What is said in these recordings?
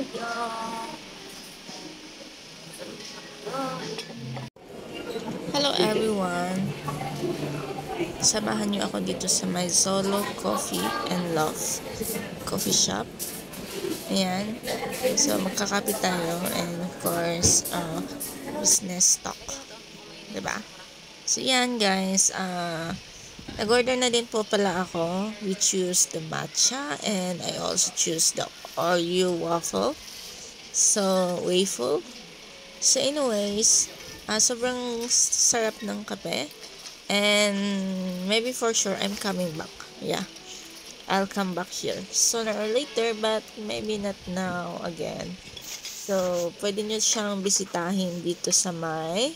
Hello everyone! Samahan niyo ako dito sa my Solo Coffee and Love Coffee Shop. Ayan. So, magkakape tayo and of course, business talk. Diba? So, yan guys. Nag-order na din po pala ako. We choose the matcha and I also choose the Oreo waffle. So, waffle. So, anyways, sobrang sarap ng kape. And maybe for sure, I'm coming back. Yeah. I'll come back here sooner or later, but maybe not now again. So, pwede nyo siyang bisitahin dito sa may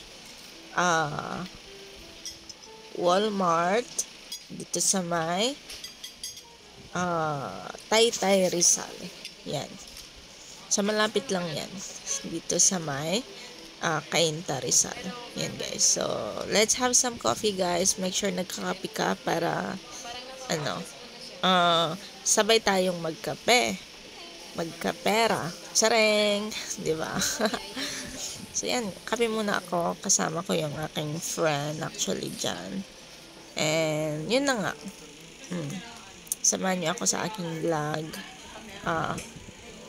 Walmart. Dito sa may Taytay Rizal. Yan. So, malapit lang yan. Dito sa may Cainta Rizal. Yan guys. So, let's have some coffee guys. Make sure nagkakape ka para sabay tayong magkape. Magkapera. Tsareng! Diba? So, yan. Kape muna ako. Kasama ko yung aking friend actually dyan. And, yun na nga. Samahan niyo ako sa aking vlog.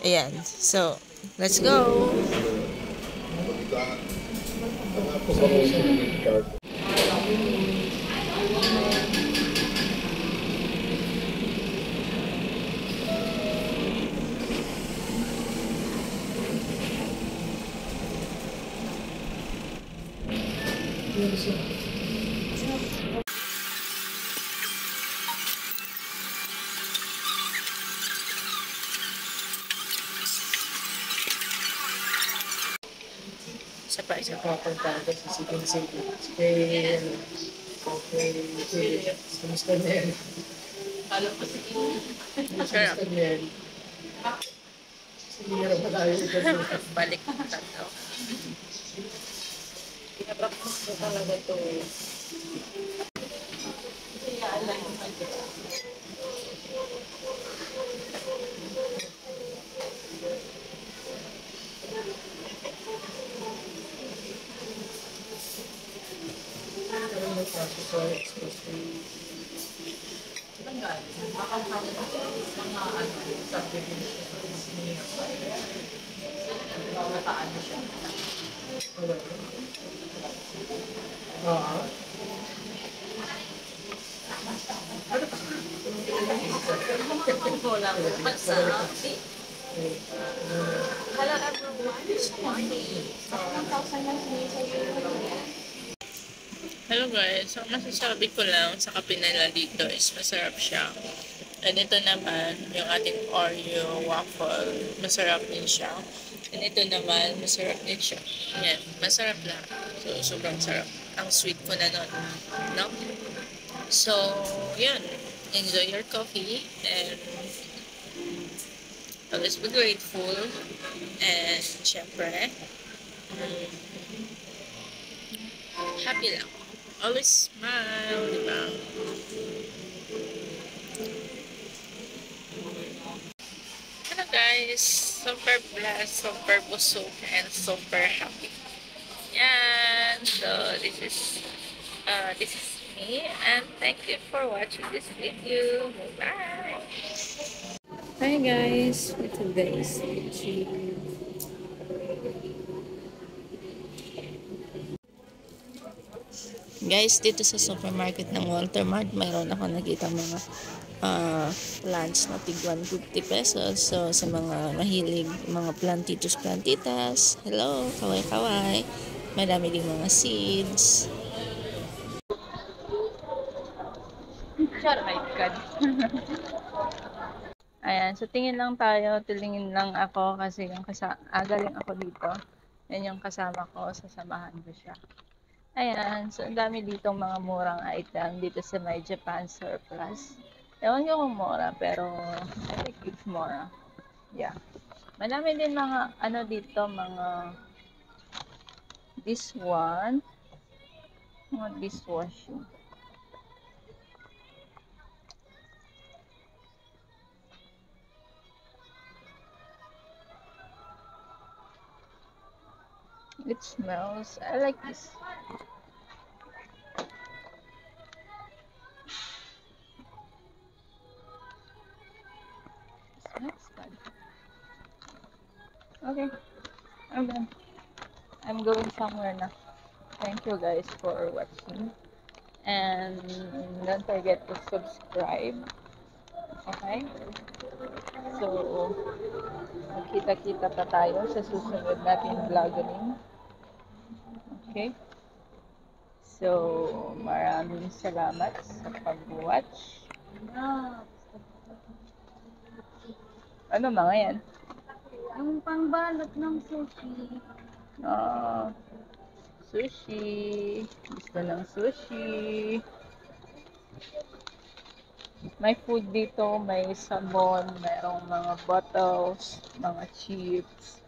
Ayan. So, let's go! Isa pa pagkada sa Sikin City. Okay. Kamusta na yan? Alam ko si Kamusta na yan? Sige na malayo ito. Balik na tayo. Pinapractice ko talaga ito eh. Kaya alam ko na ito. Hello everyone, it's morning. Hello guys, so masasabi ko lang sa kape nila dito is masarap siya. And ito naman, yung ating Oreo waffle, masarap din siya. And ito naman, masarap din siya. Yan, masarap lang. So, sobrang sarap. Ang sweet ko na nun. No? So, yun. Enjoy your coffee and always be grateful. And, syempre, happy lang. Always smile, di ba? Hello guys! Super blessed, super busog, and super happy. Yan! So, this is me, and thank you for watching this video. Bye! Hi guys! For today's video. Guys, dito sa supermarket ng Walter Mart, mayroon ako nakita mga plants na tig 150 pesos. So, sa mga mahilig, mga plantitos, plantitas, hello, kaway-kaway. Madami din mga seeds. Sure, my God. Ayan, so tingin lang tayo, tilingin lang ako kasi yung galing ako dito. Yan yung kasama ko, sasamahan ko siya. Ayan, so ang dami ditong mga murang item dito sa may Japan Surplus. Ewan ko kung mura, pero I think it's mura. Yeah. Marami din mga, dito, mga this one, mga dishwashing. It smells. I like this. Smells good. Okay, I'm done. I'm going somewhere now. Thank you guys for watching. And don't forget to subscribe. Okay? So, magkita-kita pa tayo sa susunod natin vlogging. Okay? So, maraming salamat sa pag-watch. Ano mga yan? Yung pangbalot ng sushi. Ah, sushi. Gusto ng sushi. May food dito, may sabon, mayroong mga bottles, mga chips,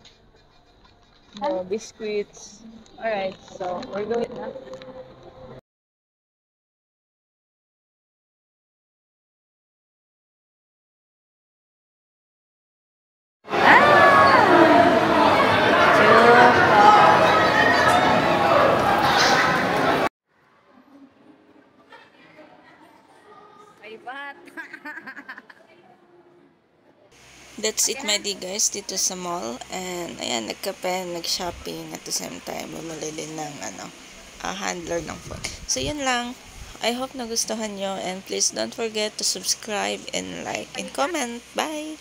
no biscuits. Alright, so we're going na. That's it, my dear guys, dito sa mall. And, ayan, nagkape, nag-shopping, at the same time, bumili din ng, handler ng phone. So, yun lang. I hope nagustuhan nyo, and please don't forget to subscribe and like and comment. Bye!